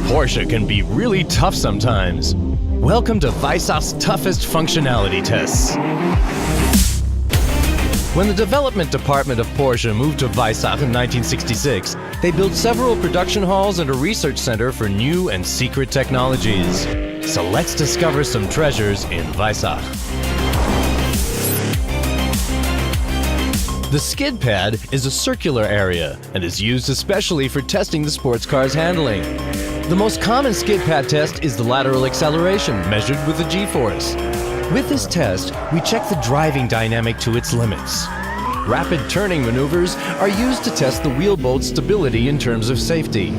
Porsche can be really tough sometimes. Welcome to Weissach's toughest functionality tests. When the development department of Porsche moved to Weissach in 1966, they built several production halls and a research center for new and secret technologies. So let's discover some treasures in Weissach. The skid pad is a circular area and is used especially for testing the sports car's handling. The most common skid pad test is the lateral acceleration, measured with the G-force. With this test, we check the driving dynamic to its limits. Rapid turning maneuvers are used to test the wheel bolt's stability in terms of safety.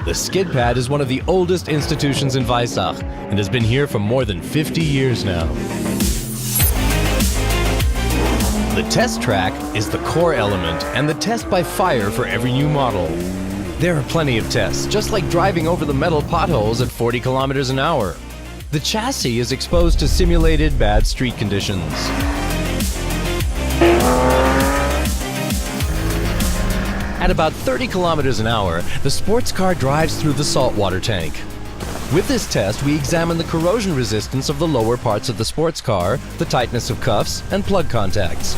The skid pad is one of the oldest institutions in Weissach and has been here for more than 50 years now. The test track is the core element and the test by fire for every new model. There are plenty of tests, just like driving over the metal potholes at 40 kilometers an hour. The chassis is exposed to simulated bad street conditions. At about 30 kilometers an hour, the sports car drives through the saltwater tank. With this test, we examine the corrosion resistance of the lower parts of the sports car, the tightness of cuffs, and plug contacts.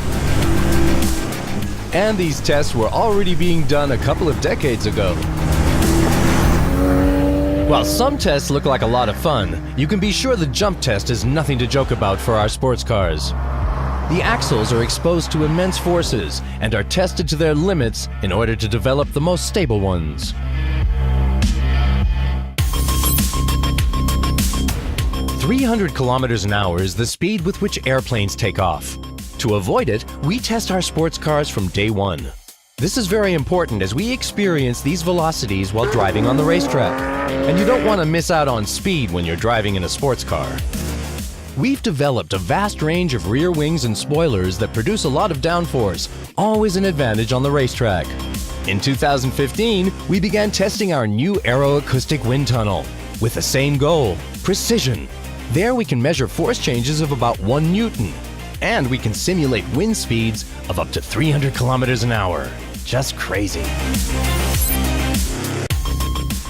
And these tests were already being done a couple of decades ago. While some tests look like a lot of fun, you can be sure the jump test is nothing to joke about for our sports cars. The axles are exposed to immense forces and are tested to their limits in order to develop the most stable ones. "300 kilometers an hour is the speed with which airplanes take off. To avoid it, we test our sports cars from day one. This is very important as we experience these velocities while driving on the racetrack. And you don't want to miss out on speed when you're driving in a sports car. We've developed a vast range of rear wings and spoilers that produce a lot of downforce, always an advantage on the racetrack. In 2015, we began testing our new aeroacoustic wind tunnel with the same goal: precision. There we can measure force changes of about 1 Newton, and we can simulate wind speeds of up to 300 kilometers an hour. Just crazy.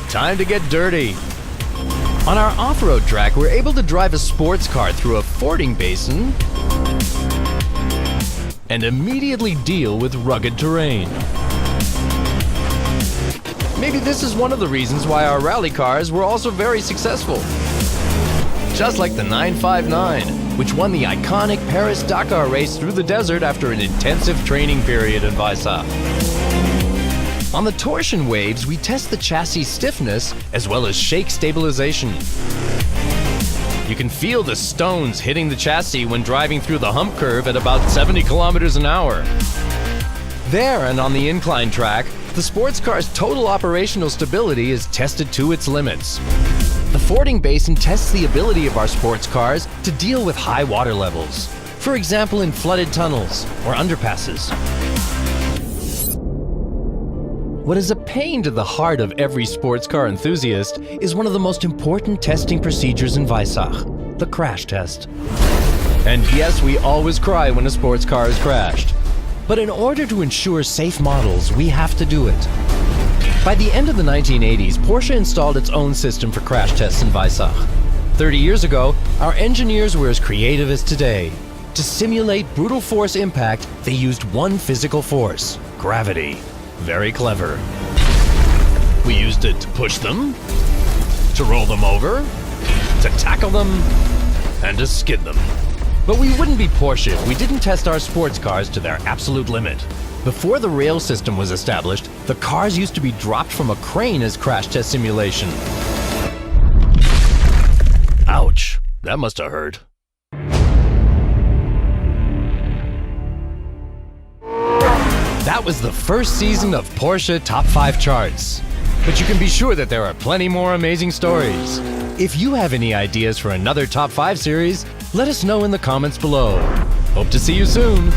Time to get dirty. On our off-road track, we're able to drive a sports car through a fording basin and immediately deal with rugged terrain. Maybe this is one of the reasons why our rally cars were also very successful. Just like the 959, which won the iconic Paris-Dakar race through the desert after an intensive training period in Weissach. On the torsion waves, we test the chassis stiffness as well as shake stabilization. You can feel the stones hitting the chassis when driving through the hump curve at about 70 kilometers an hour. There and on the incline track, the sports car's total operational stability is tested to its limits. The fording basin tests the ability of our sports cars to deal with high water levels, for example in flooded tunnels or underpasses. What is a pain to the heart of every sports car enthusiast is one of the most important testing procedures in Weissach, the crash test. And yes, we always cry when a sports car is crashed. But in order to ensure safe models, we have to do it. By the end of the 1980s, Porsche installed its own system for crash tests in Weissach. 30 years ago, our engineers were as creative as today. To simulate brutal force impact, they used one physical force: gravity. Very clever. We used it to push them, to roll them over, to tackle them, and to skid them. But we wouldn't be Porsche if we didn't test our sports cars to their absolute limit. Before the rail system was established, the cars used to be dropped from a crane as crash test simulation. Ouch, that must have hurt. That was the first season of Porsche Top 5 Charts. But you can be sure that there are plenty more amazing stories. If you have any ideas for another Top 5 series, let us know in the comments below. Hope to see you soon.